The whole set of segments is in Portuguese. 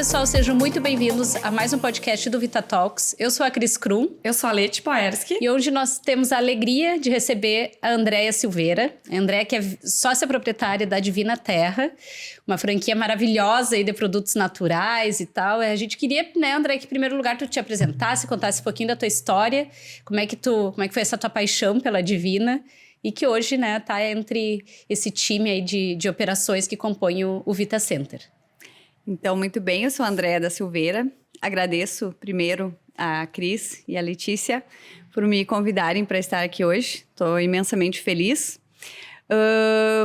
pessoal, sejam muito bem-vindos a mais um podcast do Vita Talks. Eu sou a Cris Krum. Eu sou a Leti Poerski. E hoje nós temos a alegria de receber a Andréia Silveira. A Andréia, que é sócia proprietária da Divina Terra, uma franquia maravilhosa aí de produtos naturais e tal. A gente queria, né, Andréia, que em primeiro lugar tu te apresentasse, contasse um pouquinho da tua história, como é que foi essa tua paixão pela Divina e que hoje, né, tá entre esse time aí de operações que compõe o Vita Center. Então, muito bem, eu sou a Andréia da Silveira. Agradeço primeiro a Cris e a Letícia por me convidarem para estar aqui hoje. Estou imensamente feliz.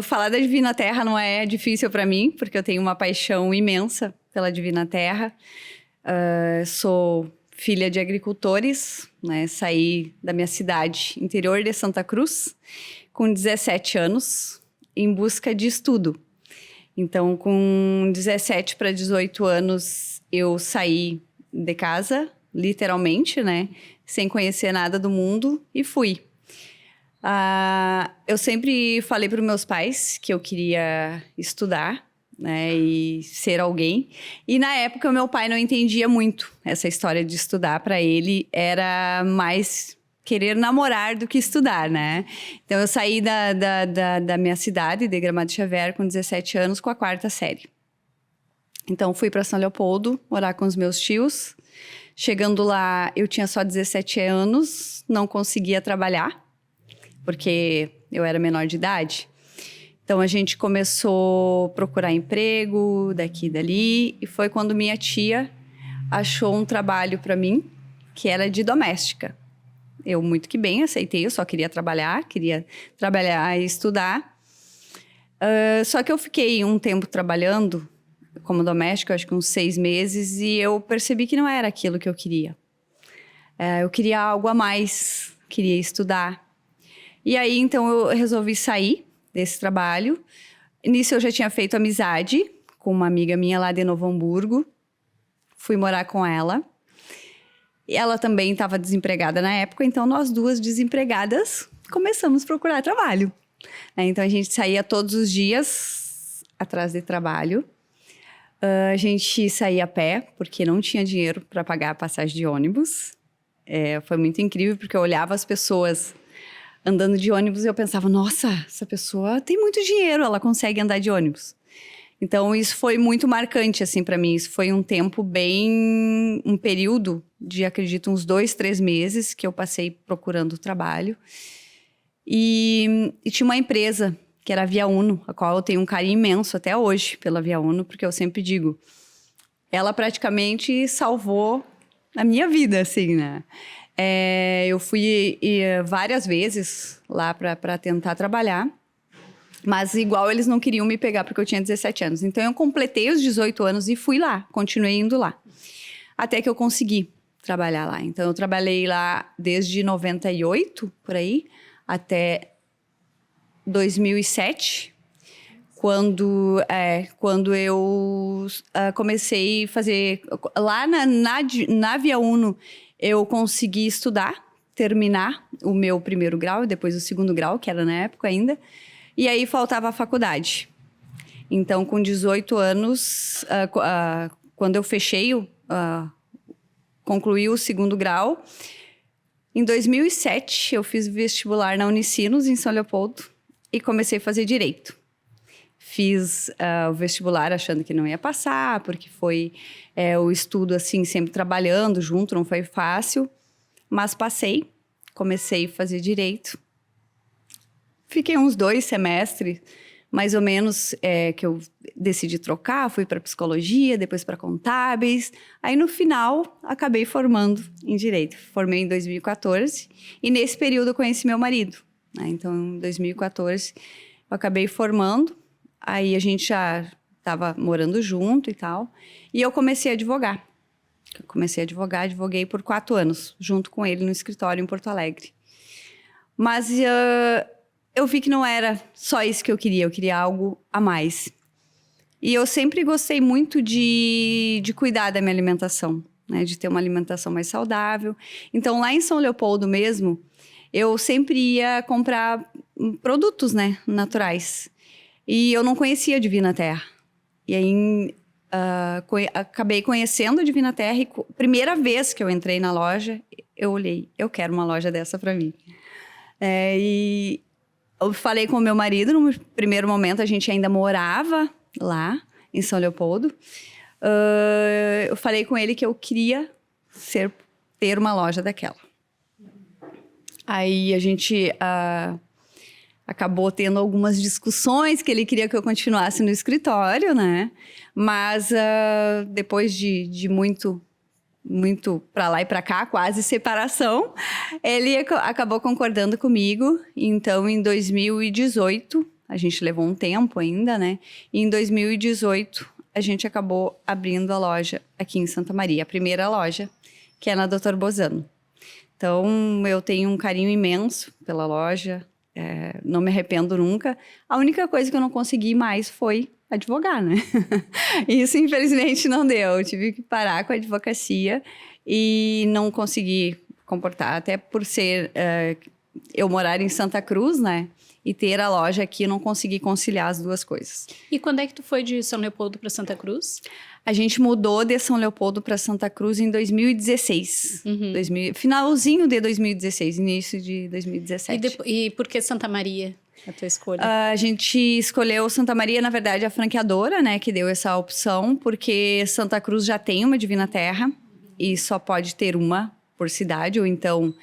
Falar da Divina Terra não é difícil para mim, porque eu tenho uma paixão imensa pela Divina Terra. Sou filha de agricultores, né? Saí da minha cidade, interior de Santa Cruz, com 17 anos, em busca de estudo. Então, com 17 para 18 anos, eu saí de casa, literalmente, né? Sem conhecer nada do mundo e fui. Eu sempre falei para os meus pais que eu queria estudar, né? E ser alguém. E na época, o meu pai não entendia muito essa história de estudar. Para ele, era mais querer namorar do que estudar, né? Então, eu saí da minha cidade, de Gramado Xavier, com 17 anos, com a 4ª série. Então, fui para São Leopoldo, morar com os meus tios. Chegando lá, eu tinha só 17 anos, não conseguia trabalhar, porque eu era menor de idade. Então, a gente começou a procurar emprego daqui e dali, e foi quando minha tia achou um trabalho para mim, que era de doméstica. Eu muito que bem aceitei, eu só queria trabalhar e estudar. Só que eu fiquei um tempo trabalhando como doméstica, acho que uns 6 meses, e eu percebi que não era aquilo que eu queria. Eu queria algo a mais, queria estudar. E aí, então, eu resolvi sair desse trabalho. Nisso, eu já tinha feito amizade com uma amiga minha lá de Novo Hamburgo. Fui morar com ela. E ela também estava desempregada na época, então nós duas desempregadas começamos a procurar trabalho. Então a gente saía todos os dias atrás de trabalho. A gente saía a pé, porque não tinha dinheiro para pagar a passagem de ônibus. Foi muito incrível, porque eu olhava as pessoas andando de ônibus e eu pensava, nossa, essa pessoa tem muito dinheiro, ela consegue andar de ônibus. Então, isso foi muito marcante, assim, para mim. Isso foi um tempo um período de, acredito, uns 2, 3 meses que eu passei procurando trabalho. E tinha uma empresa, que era a Via Uno, a qual eu tenho um carinho imenso até hoje pela Via Uno, porque eu sempre digo, ela praticamente salvou a minha vida, assim, né? Eu fui várias vezes lá para tentar trabalhar. Mas igual eles não queriam me pegar porque eu tinha 17 anos. Então eu completei os 18 anos e fui lá, continuei indo lá. Até que eu consegui trabalhar lá. Então eu trabalhei lá desde 98, por aí, até 2007, quando eu comecei a fazer... Lá na Via Uno eu consegui estudar, terminar o meu primeiro grau e depois o segundo grau, que era na época ainda. E aí faltava a faculdade. Então, com 18 anos, quando eu concluí o segundo grau, em 2007 eu fiz vestibular na Unicinos, em São Leopoldo, e comecei a fazer Direito. Fiz o vestibular achando que não ia passar, porque foi o estudo assim, sempre trabalhando junto, não foi fácil, mas passei, comecei a fazer Direito. Fiquei uns 2 semestres, mais ou menos, que eu decidi trocar. Fui para psicologia, depois para contábeis. Aí, no final, acabei formando em Direito. Formei em 2014 e, nesse período, eu conheci meu marido. Né? Então, em 2014, eu acabei formando. Aí, a gente já estava morando junto e tal. E eu comecei a advogar. Advoguei por 4 anos, junto com ele no escritório em Porto Alegre. Mas... eu vi que não era só isso que eu queria algo a mais. E eu sempre gostei muito de cuidar da minha alimentação, né? De ter uma alimentação mais saudável. Então, lá em São Leopoldo mesmo, eu sempre ia comprar produtos, né, naturais. E eu não conhecia a Divina Terra. E aí, acabei conhecendo a Divina Terra e primeira vez que eu entrei na loja, eu olhei, eu quero uma loja dessa para mim. E eu falei com o meu marido, no primeiro momento a gente ainda morava lá em São Leopoldo. Eu falei com ele que eu queria ter uma loja daquela. Aí a gente acabou tendo algumas discussões, que ele queria que eu continuasse no escritório, né? Mas depois de muito para lá e para cá, quase separação, ele acabou concordando comigo. Então, em 2018, a gente levou um tempo ainda, né? E em 2018, a gente acabou abrindo a loja aqui em Santa Maria, a primeira loja, que é na Dr. Bozano. Então, eu tenho um carinho imenso pela loja, não me arrependo nunca. A única coisa que eu não consegui mais foi advogar, né? Isso, infelizmente, não deu. Eu tive que parar com a advocacia e não consegui comportar. Até por ser eu morar em Santa Cruz, né? E ter a loja aqui, eu não consegui conciliar as duas coisas. E quando é que tu foi de São Leopoldo para Santa Cruz? A gente mudou de São Leopoldo para Santa Cruz em 2016. Finalzinho de 2016, início de 2017. E por que Santa Maria, a tua escolha? A gente escolheu Santa Maria, na verdade, a franqueadora, né, que deu essa opção, porque Santa Cruz já tem uma Divina Terra e só pode ter uma por cidade, ou então,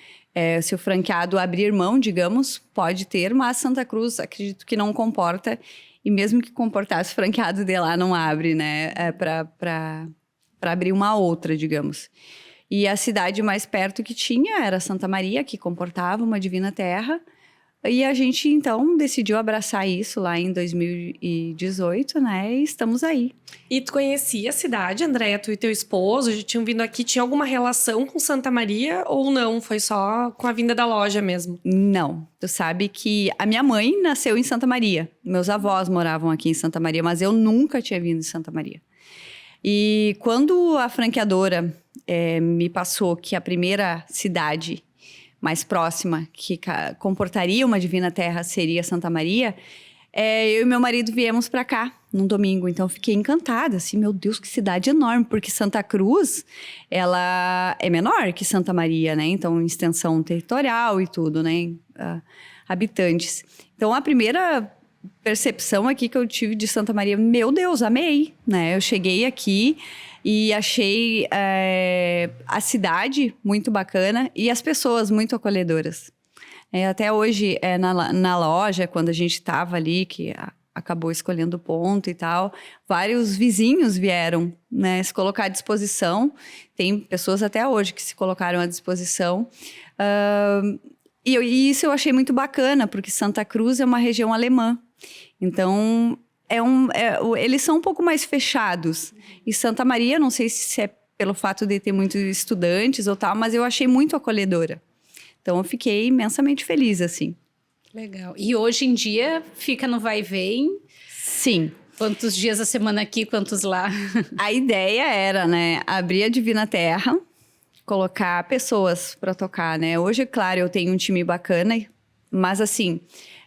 se o franqueado abrir mão, digamos, pode ter, mas Santa Cruz, acredito que não comporta. E mesmo que comportasse, o franqueado de lá não abre, né? Para abrir uma outra, digamos. E a cidade mais perto que tinha era Santa Maria, que comportava uma Divina Terra. E a gente, então, decidiu abraçar isso lá em 2018, né? E estamos aí. E tu conhecia a cidade, Andréia? Tu e teu esposo já tinham vindo aqui? Tinha alguma relação com Santa Maria ou não? Foi só com a vinda da loja mesmo? Não. Tu sabe que a minha mãe nasceu em Santa Maria. Meus avós moravam aqui em Santa Maria, mas eu nunca tinha vindo em Santa Maria. E quando a franqueadora me passou que a primeira cidade mais próxima que comportaria uma Divina Terra seria Santa Maria, eu e meu marido viemos para cá num domingo. Então, eu fiquei encantada, assim, meu Deus, que cidade enorme, porque Santa Cruz, ela é menor que Santa Maria, né? Então, em extensão territorial e tudo, né? Habitantes. Então, a primeira percepção aqui que eu tive de Santa Maria, meu Deus, amei, né? Eu cheguei aqui e achei a cidade muito bacana e as pessoas muito acolhedoras. Até hoje, na loja, quando a gente estava ali, que acabou escolhendo o ponto e tal, vários vizinhos vieram, né, se colocar à disposição. Tem pessoas até hoje que se colocaram à disposição. E isso eu achei muito bacana, porque Santa Cruz é uma região alemã. Então, eles são um pouco mais fechados. E Santa Maria, não sei se é pelo fato de ter muitos estudantes ou tal, mas eu achei muito acolhedora. Então, eu fiquei imensamente feliz, assim. Legal. E hoje em dia, fica no vai e vem? Sim. Quantos dias a semana aqui, quantos lá? A ideia era, né, abrir a Divina Terra, colocar pessoas para tocar, né? Hoje, claro, eu tenho um time bacana, mas assim,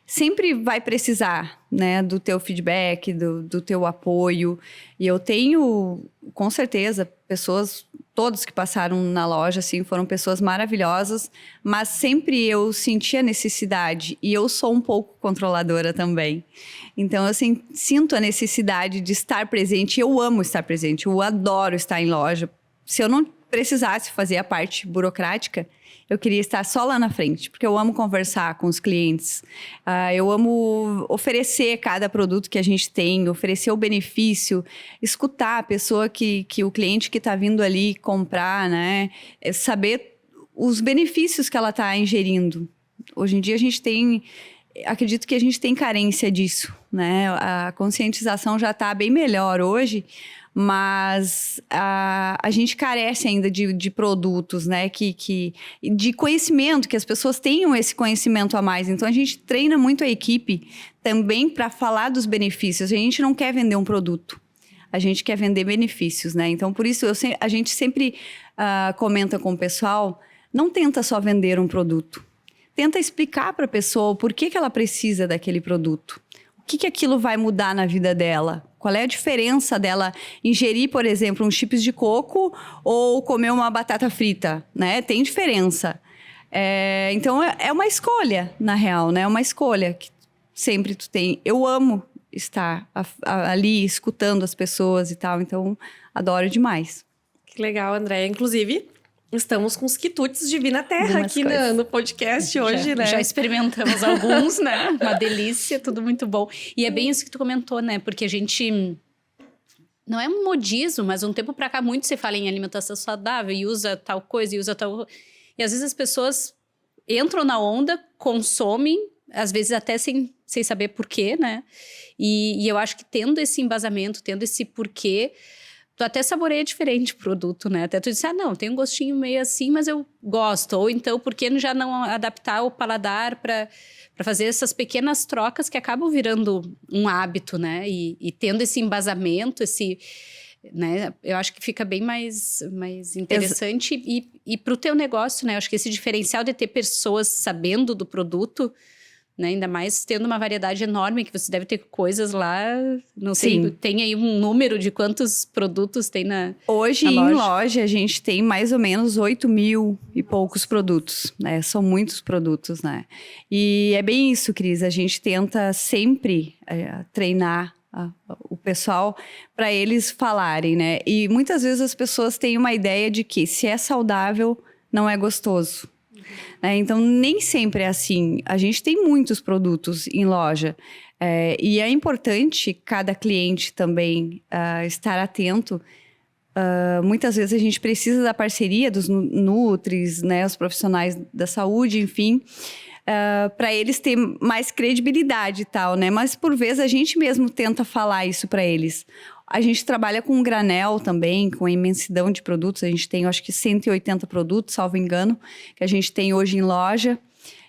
sempre vai precisar, né, do teu feedback, do teu apoio. E eu tenho, com certeza, pessoas, todos que passaram na loja, assim, foram pessoas maravilhosas, mas sempre eu senti a necessidade, e eu sou um pouco controladora também. Então, eu sinto a necessidade de estar presente. Eu amo estar presente, eu adoro estar em loja. Se eu não precisasse fazer a parte burocrática, eu queria estar só lá na frente, porque eu amo conversar com os clientes. Eu amo oferecer cada produto que a gente tem, oferecer o benefício, escutar a pessoa o cliente que está vindo ali comprar, né? Saber os benefícios que ela está ingerindo. Hoje em dia acredito que a gente tem carência disso, né? A conscientização já está bem melhor hoje, mas a gente carece ainda de produtos, né? De conhecimento, que as pessoas tenham esse conhecimento a mais. Então, a gente treina muito a equipe também para falar dos benefícios. A gente não quer vender um produto, a gente quer vender benefícios, né? Então, por isso, a gente sempre comenta com o pessoal, não tenta só vender um produto. Tenta explicar para a pessoa o porquê que ela precisa daquele produto. O que aquilo vai mudar na vida dela? Qual é a diferença dela ingerir, por exemplo, um chips de coco ou comer uma batata frita, né? Tem diferença. Então, é uma escolha, na real, né? É uma escolha que sempre tu tem. Eu amo estar ali escutando as pessoas e tal, então adoro demais. Que legal, Andréia. Inclusive, estamos com os quitutes de Vina Terra aqui no podcast hoje, né? Já experimentamos alguns, né? Uma delícia, tudo muito bom. E é bem isso que tu comentou, né? Porque a gente... Não é um modismo, mas um tempo pra cá muito se fala em alimentação saudável e usa tal coisa e usa tal... E às vezes as pessoas entram na onda, consomem, às vezes até sem saber porquê, né? E eu acho que tendo esse embasamento, tendo esse porquê... Tu até saboreia diferente o produto, né? Até tu diz, não, tem um gostinho meio assim, mas eu gosto. Ou então, por que já não adaptar o paladar para fazer essas pequenas trocas que acabam virando um hábito, né? E tendo esse embasamento, né? Eu acho que fica bem mais interessante. E para o teu negócio, né? Eu acho que esse diferencial de ter pessoas sabendo do produto... Né? Ainda mais tendo uma variedade enorme, que você deve ter coisas lá, não sei, Sim. Tem aí um número de quantos produtos tem Hoje, na loja? em loja, a gente tem mais ou menos 8.000 e poucos produtos, né? São muitos produtos, né? E é bem isso, Cris, a gente tenta sempre treinar o pessoal para eles falarem, né? E muitas vezes as pessoas têm uma ideia de que se é saudável, não é gostoso. Então, nem sempre é assim. A gente tem muitos produtos em loja. E é importante cada cliente também estar atento. Muitas vezes a gente precisa da parceria dos nutris, né, os profissionais da saúde, enfim, para eles terem mais credibilidade e tal, né? Mas, por vezes, a gente mesmo tenta falar isso para eles. A gente trabalha com granel também, com imensidão de produtos. A gente tem, eu acho que 180 produtos, salvo engano, que a gente tem hoje em loja.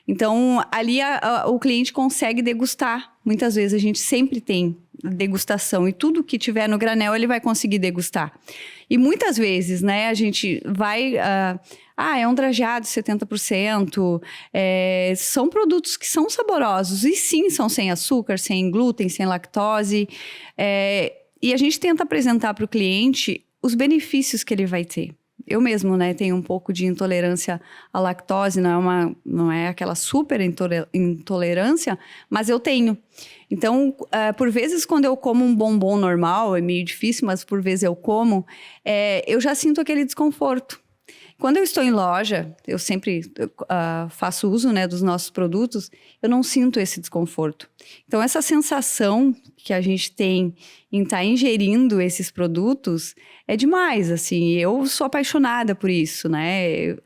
Então, ali o cliente consegue degustar. Muitas vezes a gente sempre tem degustação. E tudo que tiver no granel, ele vai conseguir degustar. E muitas vezes, né, a gente vai... é um drageado 70%. São produtos que são saborosos. E sim, são sem açúcar, sem glúten, sem lactose. E a gente tenta apresentar para o cliente os benefícios que ele vai ter. Eu mesmo, né, tenho um pouco de intolerância à lactose, não é aquela super intolerância, mas eu tenho. Então, por vezes, quando eu como um bombom normal, é meio difícil, mas por vezes eu como, eu já sinto aquele desconforto. Quando eu estou em loja, eu sempre faço uso, né, dos nossos produtos, eu não sinto esse desconforto. Então, essa sensação que a gente tem em estar ingerindo esses produtos é demais, assim. Eu sou apaixonada por isso, né?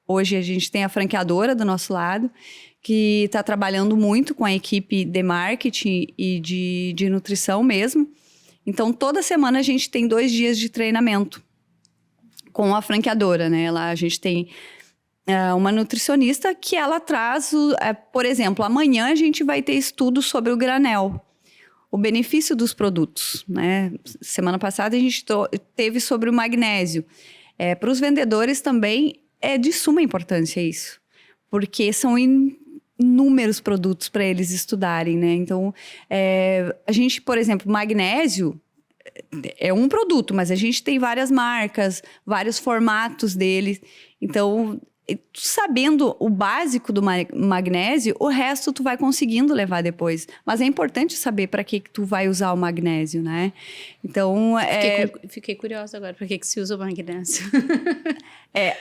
Hoje a gente tem a franqueadora do nosso lado, que está trabalhando muito com a equipe de marketing e de nutrição mesmo. Então, toda semana a gente tem 2 dias de treinamento com a franqueadora, né? Lá a gente tem uma nutricionista que ela traz, por exemplo, amanhã a gente vai ter estudo sobre o granel, o benefício dos produtos, né? Semana passada a gente teve sobre o magnésio. Para os vendedores também é de suma importância isso, porque são inúmeros produtos para eles estudarem, né? Então, a gente, por exemplo, magnésio é um produto, mas a gente tem várias marcas, vários formatos dele. Então, sabendo o básico do magnésio, o resto tu vai conseguindo levar depois. Mas é importante saber para que tu vai usar o magnésio, né? Então, Fiquei curiosa agora, para que se usa o magnésio?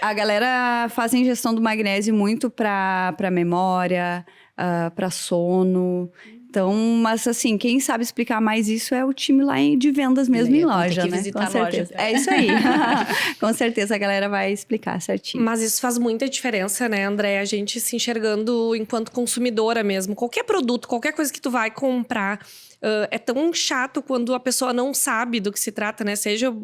A galera faz a ingestão do magnésio muito para memória, para sono. Então, mas assim, quem sabe explicar mais isso é o time lá de vendas mesmo em loja, tem que né? visitar Com a loja. certeza. É isso aí. Com certeza a galera vai explicar certinho. Mas isso faz muita diferença, né, André? A gente se enxergando enquanto consumidora mesmo. Qualquer produto, qualquer coisa que tu vai comprar, é tão chato quando a pessoa não sabe do que se trata, né? Seja,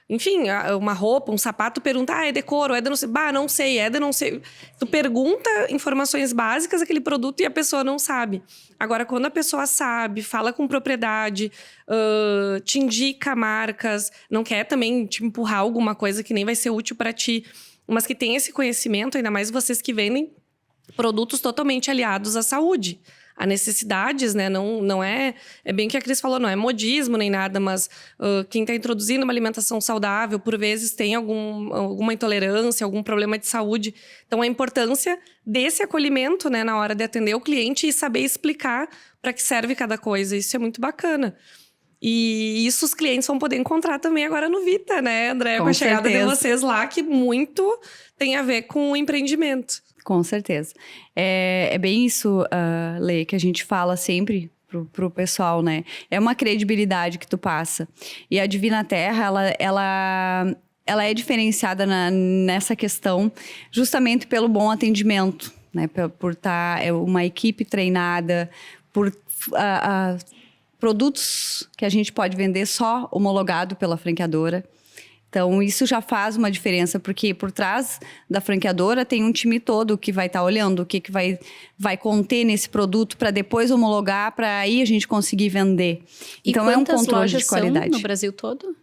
enfim, uma roupa, um sapato, pergunta, é de couro, é de não sei, não sei, é de não sei. Tu pergunta informações básicas daquele produto e a pessoa não sabe. Agora, quando a pessoa sabe, fala com propriedade, te indica marcas, não quer também te empurrar alguma coisa que nem vai ser útil para ti, mas que tem esse conhecimento, ainda mais vocês que vendem produtos totalmente aliados à saúde. a necessidades, né? Não é bem o que a Cris falou, não é modismo nem nada, mas quem está introduzindo uma alimentação saudável, por vezes tem alguma intolerância, algum problema de saúde. Então, a importância desse acolhimento, né, na hora de atender o cliente e saber explicar para que serve cada coisa. Isso é muito bacana. E isso os clientes vão poder encontrar também agora no Vita, né, André? Com a chegada de vocês lá, que muito tem a ver com o empreendimento. Com certeza. É bem isso, Lê, que a gente fala sempre pro pessoal, né? É uma credibilidade que tu passa. E a Divina Terra, ela é diferenciada nessa questão justamente pelo bom atendimento, né? Por estar uma equipe treinada, por produtos que a gente pode vender só homologado pela franqueadora. Então, isso já faz uma diferença, porque por trás da franqueadora tem um time todo que vai estar olhando o que vai conter nesse produto para depois homologar, para aí a gente conseguir vender. Então, é um controle de qualidade. São no Brasil todo?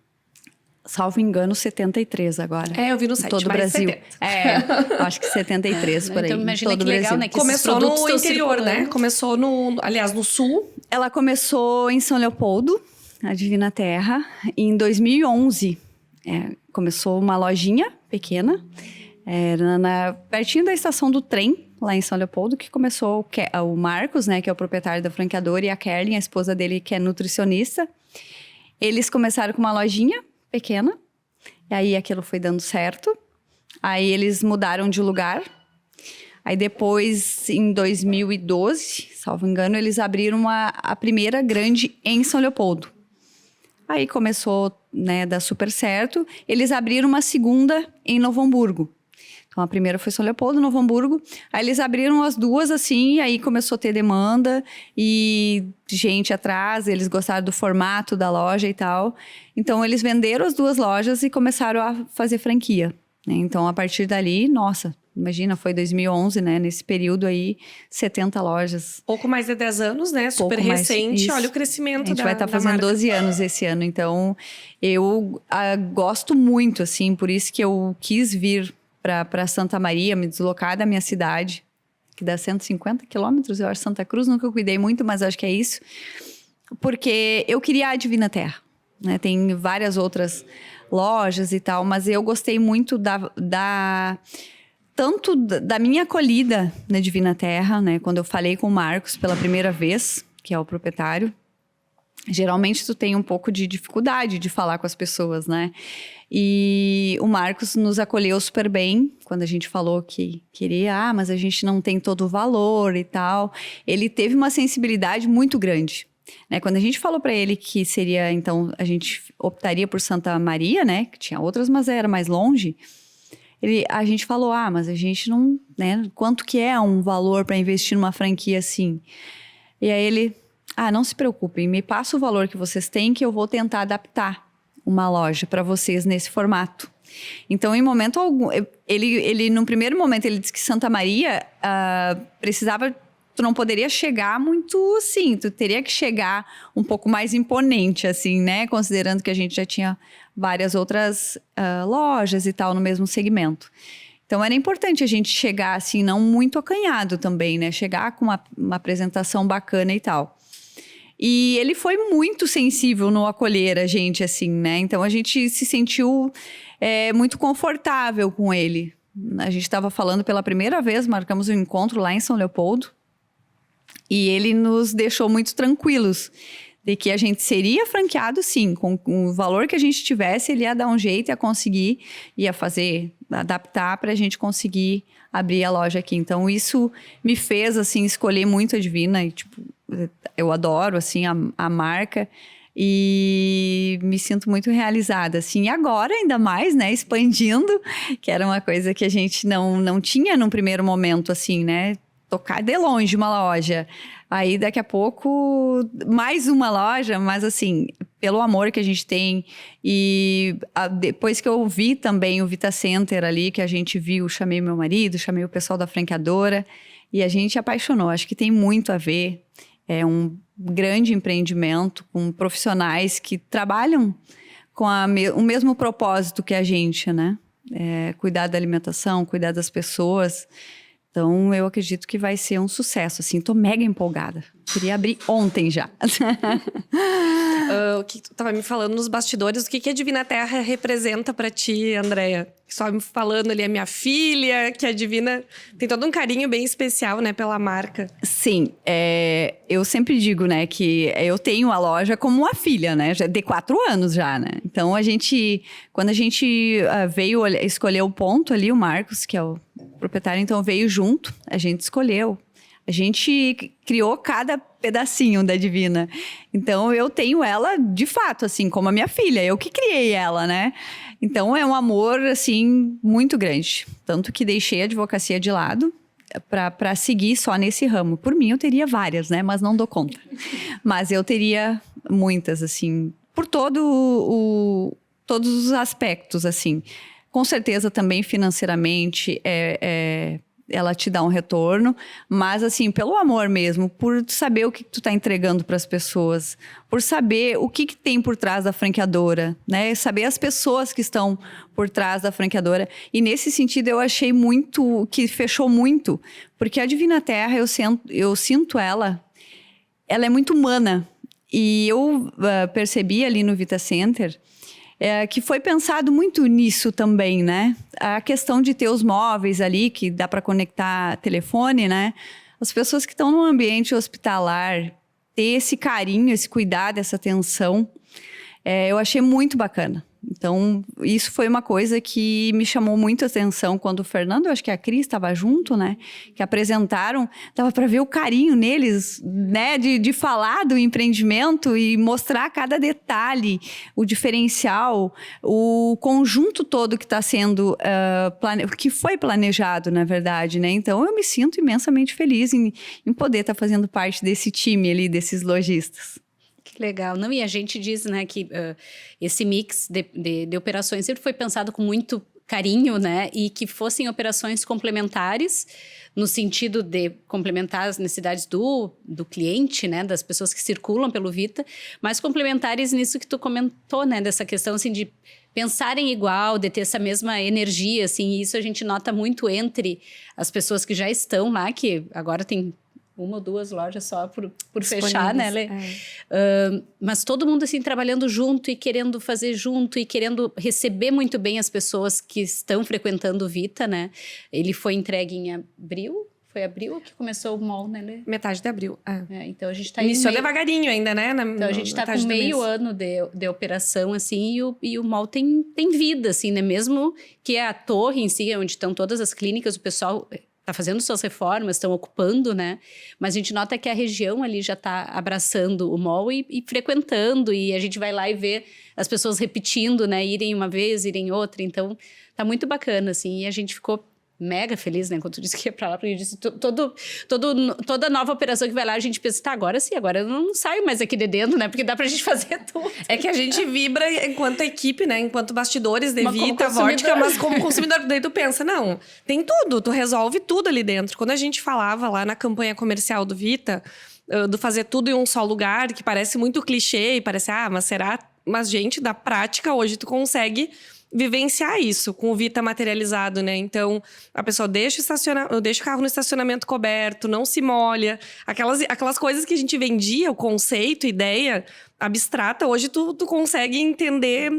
Salvo engano, 73 agora. Eu vi no site. Todo o Brasil. 70. Acho que 73 por aí. Então, imagina todo que legal, Brasil. né? Que começou no interior, né? Começou no sul. Ela começou em São Leopoldo, a Divina Terra, em 2011. Começou uma lojinha pequena, pertinho da estação do trem, lá em São Leopoldo, que começou o Marcos, né, que é o proprietário da franqueadora, e a Kerlin, a esposa dele, que é nutricionista. Eles começaram com uma lojinha pequena, e aí aquilo foi dando certo. Aí eles mudaram de lugar. Aí depois, em 2012, salvo engano, eles abriram a primeira grande em São Leopoldo. Aí começou, né, dar super certo. Eles abriram uma segunda em Novo Hamburgo. Então, a primeira foi São Leopoldo, Novo Hamburgo. Aí eles abriram as duas, assim, e aí começou a ter demanda e gente atrás. Eles gostaram do formato da loja e tal. Então, eles venderam as duas lojas e começaram a fazer franquia, né? Então, a partir dali, nossa, imagina, foi 2011, né? Nesse período aí, 70 lojas. Pouco mais de 10 anos, né? Super Pouco mais, recente. isso. Olha o crescimento da A gente vai estar fazendo marca. 12 anos esse ano. Então, eu gosto muito, assim, por isso que eu quis vir para Santa Maria, me deslocar da minha cidade, que dá 150 quilômetros, eu acho, Santa Cruz, nunca cuidei muito, mas acho que é isso. Porque eu queria a Divina Terra, né? Tem várias outras lojas e tal, mas eu gostei muito tanto da minha acolhida na Divina Terra, né? Quando eu falei com o Marcos pela primeira vez, que é o proprietário, geralmente tu tem um pouco de dificuldade de falar com as pessoas, né? E o Marcos nos acolheu super bem quando a gente falou que queria, mas a gente não tem todo o valor e tal. Ele teve uma sensibilidade muito grande, né? Quando a gente falou para ele que seria, então, a gente optaria por Santa Maria, né? Que tinha outras, mas era mais longe. A gente falou, mas a gente não, né? Quanto que é um valor para investir numa franquia assim? E aí ele, não se preocupem, me passa o valor que vocês têm que eu vou tentar adaptar uma loja para vocês nesse formato. Então, em momento algum, ele no primeiro momento, ele disse que Santa Maria precisava, tu não poderia chegar muito assim, tu teria que chegar um pouco mais imponente, assim, né? Considerando que a gente já tinha várias outras lojas e tal no mesmo segmento. Então, era importante a gente chegar assim, não muito acanhado também, né? Chegar com uma apresentação bacana e tal. E ele foi muito sensível no acolher a gente, assim, né? Então, a gente se sentiu muito confortável com ele. A gente estava falando pela primeira vez, marcamos um encontro lá em São Leopoldo. E ele nos deixou muito tranquilos de que a gente seria franqueado, sim. Com o valor que a gente tivesse, ele ia dar um jeito, ia conseguir, ia adaptar para a gente conseguir abrir a loja aqui. Então, isso me fez, assim, escolher muito a Divina. E, tipo, eu adoro, assim, a marca. E me sinto muito realizada, assim. E agora, ainda mais, né? Expandindo, que era uma coisa que a gente não tinha num primeiro momento, assim, né? Tocar de longe uma loja. Aí, daqui a pouco, mais uma loja, mas assim, pelo amor que a gente tem. E depois que eu vi também o Vita Center ali, que a gente viu, chamei meu marido, chamei o pessoal da franqueadora, e a gente apaixonou. Acho que tem muito a ver. É um grande empreendimento com profissionais que trabalham com o mesmo propósito que a gente, né? Cuidar da alimentação, cuidar das pessoas. Então, eu acredito que vai ser um sucesso, assim. Tô mega empolgada. Queria abrir ontem já. O que tu tava me falando nos bastidores, o que a Divina Terra representa pra ti, Andréia? Só me falando ali, a minha filha, que a Divina tem todo um carinho bem especial, né, pela marca. Sim, eu sempre digo, né, que eu tenho a loja como uma filha, né, já de 4 anos já, né. Então, quando a gente veio escolher o ponto ali, o Marcos, que é o proprietário, então veio junto, a gente escolheu. A gente criou cada pedacinho da Divina. Então, eu tenho ela, de fato, assim, como a minha filha. Eu que criei ela, né? Então, é um amor, assim, muito grande. Tanto que deixei a advocacia de lado para seguir só nesse ramo. Por mim, eu teria várias, né? Mas não dou conta. Mas eu teria muitas, assim, por todos os aspectos, assim. Com certeza, também financeiramente, ela te dá um retorno, mas assim, pelo amor mesmo, por saber o que tu tá entregando para as pessoas, por saber o que tem por trás da franqueadora, né? Saber as pessoas que estão por trás da franqueadora. E nesse sentido, eu achei muito, que fechou muito, porque a Divina Terra, eu sinto ela é muito humana. E eu percebi ali no Vita Center que foi pensado muito nisso também, né? A questão de ter os móveis ali, que dá para conectar telefone, né? As pessoas que estão no ambiente hospitalar, ter esse carinho, esse cuidado, essa atenção, eu achei muito bacana. Então, isso foi uma coisa que me chamou muito a atenção quando o Fernando, eu acho que a Cris estava junto, né? Que apresentaram, dava para ver o carinho neles, né? De falar do empreendimento e mostrar cada detalhe, o diferencial, o conjunto todo que está sendo, que foi planejado, na verdade, né? Então, eu me sinto imensamente feliz em poder estar fazendo parte desse time ali, desses lojistas. Que legal. Não, e a gente diz, né, que esse mix de operações sempre foi pensado com muito carinho, né, e que fossem operações complementares, no sentido de complementar as necessidades do cliente, né, das pessoas que circulam pelo Vita, mas complementares nisso que tu comentou, né, dessa questão, assim, de pensarem igual, de ter essa mesma energia, assim, e isso a gente nota muito entre as pessoas que já estão lá, que agora tem 1 ou 2 lojas só por fechar, né, Lê? Mas todo mundo, assim, trabalhando junto e querendo fazer junto e querendo receber muito bem as pessoas que estão frequentando o Vita, né? Ele foi entregue em abril? Foi abril que começou o mall, né, Lê? Metade de abril. Então a gente tá Iniciou devagarinho ainda, né? Então a gente tá com meio ano de operação, assim, e o mall tem vida, assim, né? Mesmo que a torre em si, onde estão todas as clínicas, o pessoal tá fazendo suas reformas, estão ocupando, né? Mas a gente nota que a região ali já tá abraçando o mall e frequentando, e a gente vai lá e vê as pessoas repetindo, né? Irem uma vez, irem outra, então tá muito bacana, assim, e a gente ficou mega feliz, né? Quando tu disse que ia pra lá, porque eu disse, toda nova operação que vai lá, a gente pensa, tá, agora sim, agora eu não saio mais aqui de dentro, né? Porque dá pra gente fazer tudo. É que a gente vibra enquanto equipe, né? Enquanto bastidores de Vita, como Vórtica, mas como consumidor, daí tu pensa, não, tem tudo, tu resolve tudo ali dentro. Quando a gente falava lá na campanha comercial do Vita, do fazer tudo em um só lugar, que parece muito clichê, e parece, mas será? Mas, gente, da prática, hoje tu consegue vivenciar isso com o Vita materializado, né? Então, a pessoa deixa o carro no estacionamento coberto, não se molha. Aquelas coisas que a gente vendia, o conceito, ideia abstrata, hoje tu consegue entender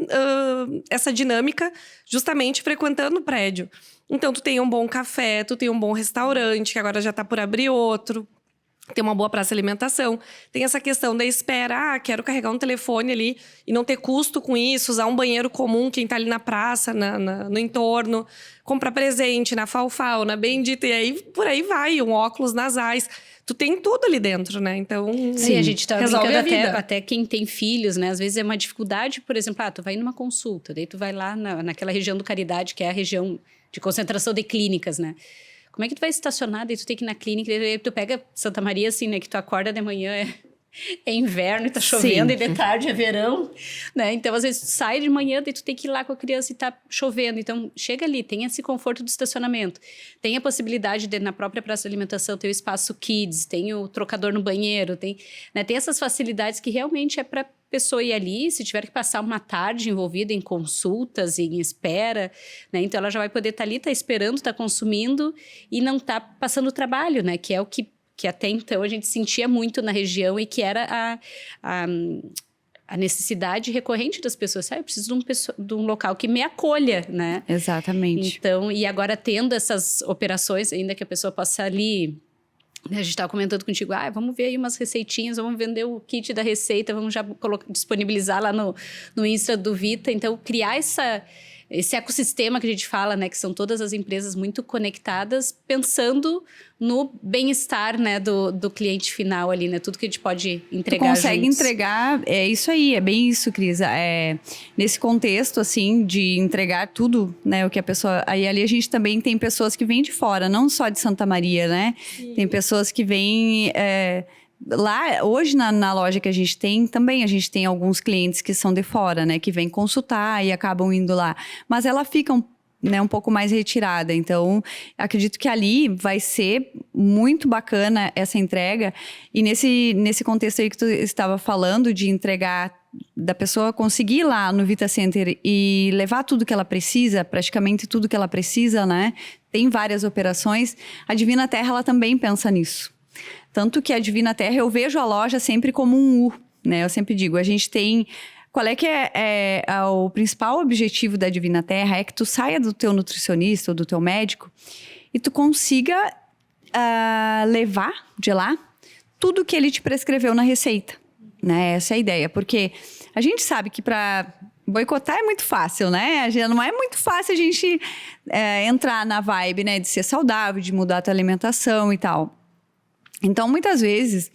essa dinâmica justamente frequentando o prédio. Então, tu tem um bom café, tu tem um bom restaurante, que agora já tá por abrir outro. Tem uma boa praça de alimentação. Tem essa questão da espera. Quero carregar um telefone ali e não ter custo com isso. Usar um banheiro comum, quem tá ali na praça, no entorno. Comprar presente na Faufau, na Bendita. E aí, por aí vai. Um óculos nasais. Tu tem tudo ali dentro, né? Então, sim, a gente tá resolve brincando até quem tem filhos, né? Às vezes é uma dificuldade, por exemplo, tu vai numa consulta. Daí tu vai lá naquela região do Caridade, que é a região de concentração de clínicas, né? Como é que tu vai estacionar, daí tu tem que ir na clínica, daí tu pega Santa Maria, assim, né? Que tu acorda de manhã, é inverno e tá chovendo, Sim. e de tarde é verão, né? Então, às vezes, tu sai de manhã, daí tu tem que ir lá com a criança e tá chovendo. Então, chega ali, tem esse conforto do estacionamento. Tem a possibilidade de, na própria praça de alimentação, ter o espaço kids, tem o trocador no banheiro, tem essas facilidades que realmente é para pessoa ir ali, se tiver que passar uma tarde envolvida em consultas, em espera, né? Então, ela já vai poder estar ali, tá esperando, tá consumindo e não tá passando trabalho, né? Que é o que até então a gente sentia muito na região e que era a necessidade recorrente das pessoas. Eu preciso de um local que me acolha, né? Exatamente. Então, e agora tendo essas operações, ainda que a pessoa possa ali... A gente estava comentando contigo, vamos ver aí umas receitinhas, vamos vender o kit da receita, vamos já disponibilizar lá no Insta do Vita. Então, criar esse ecossistema que a gente fala, né? Que são todas as empresas muito conectadas, pensando no bem-estar, né? Do cliente final ali, né? Tudo que a gente pode entregar Tu consegue juntos. entregar, é isso aí, é bem isso, Cris. Nesse contexto, assim, de entregar tudo, né? O que a pessoa... Aí ali a gente também tem pessoas que vêm de fora, não só de Santa Maria, né? Sim. Tem pessoas que vêm... Lá, hoje na loja que a gente tem, também a gente tem alguns clientes que são de fora, né? Que vêm consultar e acabam indo lá. Mas ela fica um pouco mais retirada. Então, acredito que ali vai ser muito bacana essa entrega. E nesse contexto aí que tu estava falando de entregar, da pessoa conseguir ir lá no Vita Center e levar tudo que ela precisa, praticamente tudo que ela precisa, né? Tem várias operações. A Divina Terra, ela também pensa nisso. Tanto que a Divina Terra, eu vejo a loja sempre como um U, né? Eu sempre digo, a gente tem... Qual é que é o principal objetivo da Divina Terra? É que tu saia do teu nutricionista ou do teu médico e tu consiga levar de lá tudo que ele te prescreveu na receita, né? Essa é a ideia, porque a gente sabe que para boicotar é muito fácil, né? Não é muito fácil a gente entrar na vibe, né? De ser saudável, de mudar a tua alimentação e tal. Então, muitas vezes,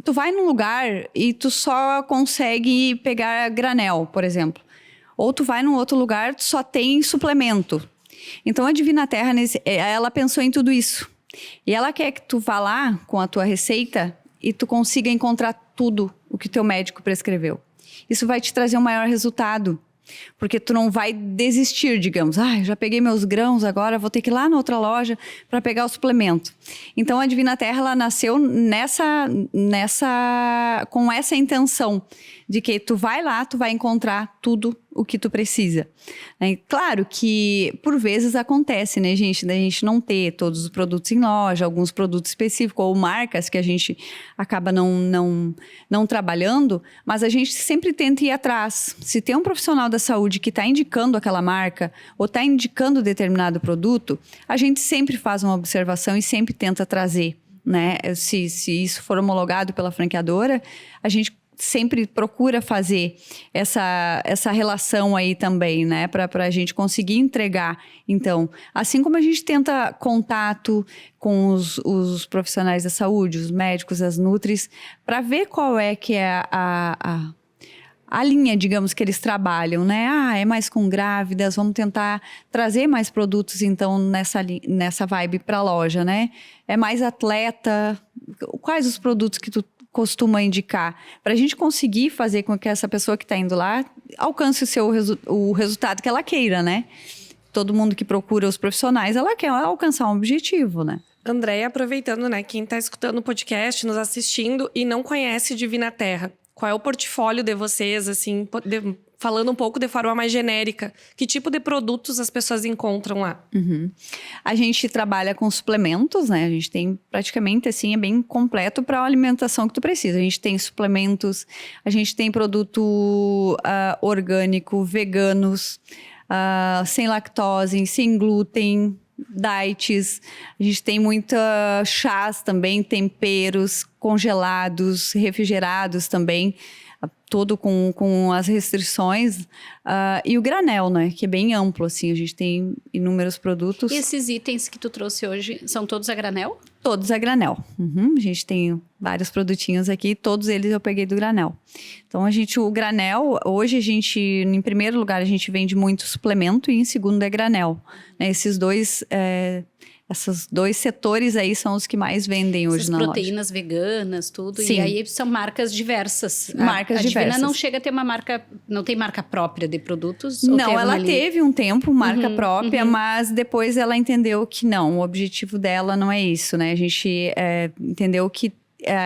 tu vai num lugar e tu só consegue pegar granel, por exemplo. Ou tu vai num outro lugar, tu só tem suplemento. Então, a Divina Terra, ela pensou em tudo isso. E ela quer que tu vá lá com a tua receita e tu consiga encontrar tudo o que o teu médico prescreveu. Isso vai te trazer um maior resultado. Porque tu não vai desistir, digamos. Já peguei meus grãos, agora vou ter que ir lá na outra loja para pegar o suplemento. Então, a Divina Terra, ela nasceu com essa intenção de que tu vai lá, tu vai encontrar tudo o que tu precisa. Claro que, por vezes, acontece, né, gente? Da gente não ter todos os produtos em loja, alguns produtos específicos ou marcas que a gente acaba não trabalhando, mas a gente sempre tenta ir atrás. Se tem um profissional da saúde que está indicando aquela marca ou está indicando determinado produto, a gente sempre faz uma observação e sempre tenta trazer, né? Se isso for homologado pela franqueadora, a gente sempre procura fazer essa relação aí também, né? Para a gente conseguir entregar. Então, assim como a gente tenta contato com os profissionais da saúde, os médicos, as nutris, para ver qual é que é a linha, digamos, que eles trabalham, né? É mais com grávidas, vamos tentar trazer mais produtos, então, nessa vibe para a loja, né? É mais atleta, quais os produtos que tu costuma indicar, para a gente conseguir fazer com que essa pessoa que está indo lá alcance o resultado que ela queira, né? Todo mundo que procura os profissionais, ela quer alcançar um objetivo, né? Andréia, aproveitando, né, quem está escutando o podcast, nos assistindo e não conhece Divina Terra, qual é o portfólio de vocês, assim, falando um pouco de forma mais genérica, que tipo de produtos as pessoas encontram lá? A gente trabalha com suplementos, né? A gente tem praticamente, assim, é bem completo para a alimentação que tu precisa. A gente tem suplementos, a gente tem produto orgânico, veganos, sem lactose, sem glúten, diets. A gente tem muita chás também, temperos, congelados, refrigerados também, todo com as restrições. E o granel, né? Que é bem amplo, assim. A gente tem inúmeros produtos. E esses itens que tu trouxe hoje, são todos a granel? Todos a granel. A gente tem vários produtinhos aqui, todos eles eu peguei do granel. Então, o granel, hoje em primeiro lugar, a gente vende muito suplemento e em segundo é granel. Esses dois, Esses 2 setores aí são os que mais vendem hoje Essas na loja. proteínas veganas, tudo. Sim. E aí são marcas diversas. Marcas a Divina diversas. não chega a ter uma marca, não tem marca própria de produtos? Não, ela teve um tempo marca própria, uhum. mas depois ela entendeu que não, o objetivo dela não é isso, né? A gente entendeu que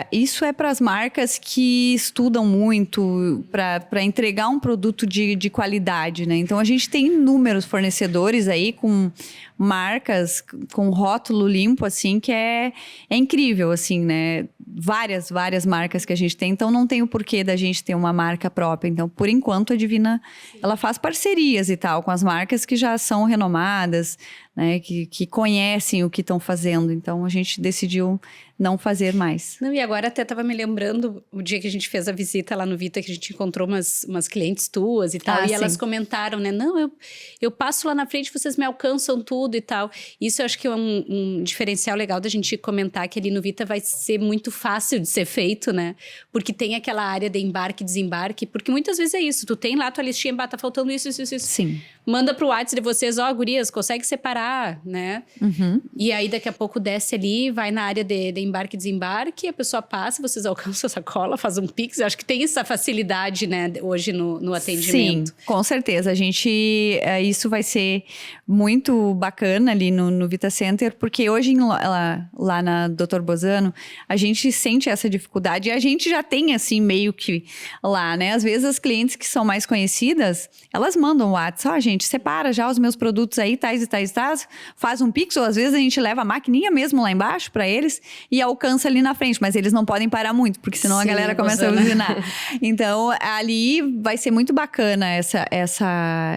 isso é para as marcas que estudam muito para entregar um produto de qualidade, né? Então, a gente tem inúmeros fornecedores aí com marcas, com rótulo limpo, assim, que é incrível, assim, né? Várias marcas que a gente tem. Então, não tem o porquê da gente ter uma marca própria. Então, por enquanto, a Divina, ela faz parcerias e tal com as marcas que já são renomadas, né? Que conhecem o que estão fazendo. Então, a gente decidiu não fazer mais. Não, e agora até estava me lembrando o dia que a gente fez a visita lá no Vita, que a gente encontrou umas clientes tuas e tal, e elas comentaram, né? Não, eu passo lá na frente, vocês me alcançam tudo e tal. Isso eu acho que é um diferencial legal da gente comentar, que ali no Vita vai ser muito fácil de ser feito, né? Porque tem aquela área de embarque e desembarque, porque muitas vezes é isso, tu tem lá tua listinha, tá faltando isso. Sim. Manda pro WhatsApp de vocês, gurias, consegue separar, né? Uhum. E aí daqui a pouco desce ali, vai na área de embarque e desembarque, a pessoa passa, vocês alcançam a sacola, faz um Pix. Eu acho que tem essa facilidade, né, hoje no atendimento. Sim, com certeza. Isso vai ser muito bacana ali no Vita Center, porque hoje lá na Dr. Bozano, a gente sente essa dificuldade e a gente já tem, assim, meio que lá, né? Às vezes as clientes que são mais conhecidas, elas mandam o WhatsApp, gente, separa já os meus produtos aí, tais e tais, faz um Pix, ou às vezes a gente leva a maquininha mesmo lá embaixo para eles e alcança ali na frente, mas eles não podem parar muito, porque senão a galera começa a buzinar. Então, ali vai ser muito bacana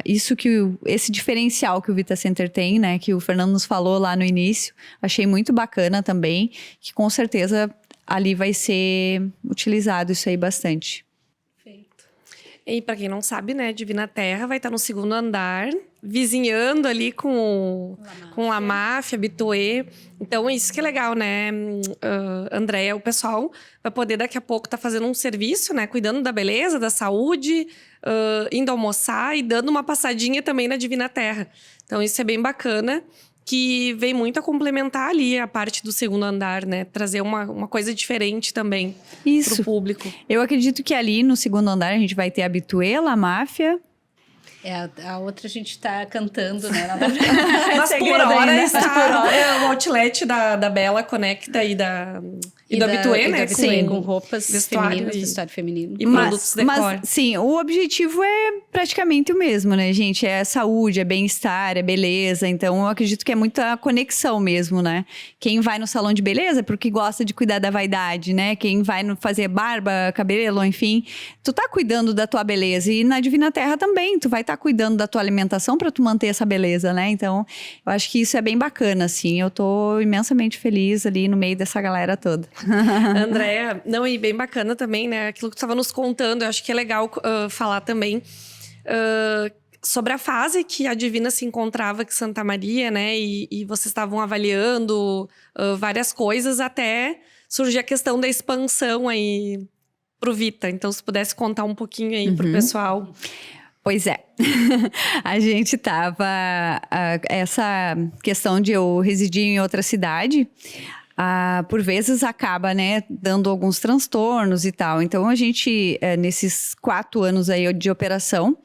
esse diferencial que o Vita Center tem, né, que o Fernando nos falou lá no início. Achei muito bacana também, que com certeza ali vai ser utilizado isso aí bastante. E para quem não sabe, né, Divina Terra vai estar no 2º andar, vizinhando ali com a máfia, Bituê. Então, isso que é legal, né, Andréia? O pessoal vai poder daqui a pouco estar fazendo um serviço, né, cuidando da beleza, da saúde, indo almoçar e dando uma passadinha também na Divina Terra. Então, isso é bem bacana, que vem muito a complementar ali a parte do 2º andar, né? Trazer uma coisa diferente também pro público. Eu acredito que ali no 2º andar a gente vai ter a Bituê, a máfia. A outra a gente tá cantando, né? Mas por hora está o outlet da Bela Conecta e do Habitué, né? Sim, com roupas femininas, e vestuário feminino. E produtos decor. Mas, sim, o objetivo é praticamente o mesmo, né, gente? É saúde, é bem-estar, é beleza. Então, eu acredito que é muita conexão mesmo, né? Quem vai no salão de beleza é porque gosta de cuidar da vaidade, né? Quem vai fazer barba, cabelo, enfim. Tu tá cuidando da tua beleza. E na Divina Terra também, tu vai estar cuidando da tua alimentação para tu manter essa beleza, né? Então, eu acho que isso é bem bacana, assim. Eu tô imensamente feliz ali no meio dessa galera toda. Andréia, e bem bacana também, né? Aquilo que tu estava nos contando, eu acho que é legal falar também sobre a fase que a Divina se encontrava em Santa Maria, né? E vocês estavam avaliando várias coisas até surgir a questão da expansão aí pro Vita. Então, se pudesse contar um pouquinho aí pro pessoal. Pois é, a gente tava... essa questão de eu residir em outra cidade, por vezes acaba, né, dando alguns transtornos e tal. Então, a gente, nesses 4 anos aí de operação,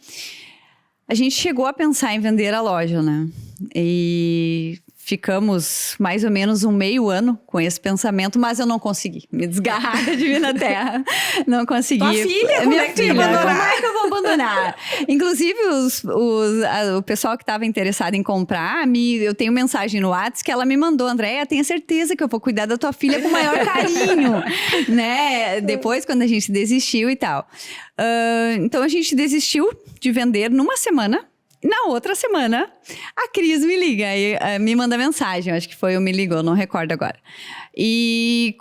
a gente chegou a pensar em vender a loja, né? E ficamos mais ou menos um meio ano com esse pensamento, mas eu não consegui me desgarrar da Divina Terra. Não consegui. Tua filha? Como é que tu ia abandonar? Como é que eu vou abandonar? Inclusive, o pessoal que estava interessado em comprar, eu tenho mensagem no WhatsApp que ela me mandou: Andréia, tenha certeza que eu vou cuidar da tua filha com o maior carinho, né? Depois, quando a gente desistiu e tal. Então, a gente desistiu de vender numa semana. Na outra semana, a Cris me liga e me manda mensagem. Acho que foi o Me Ligou, não recordo agora. E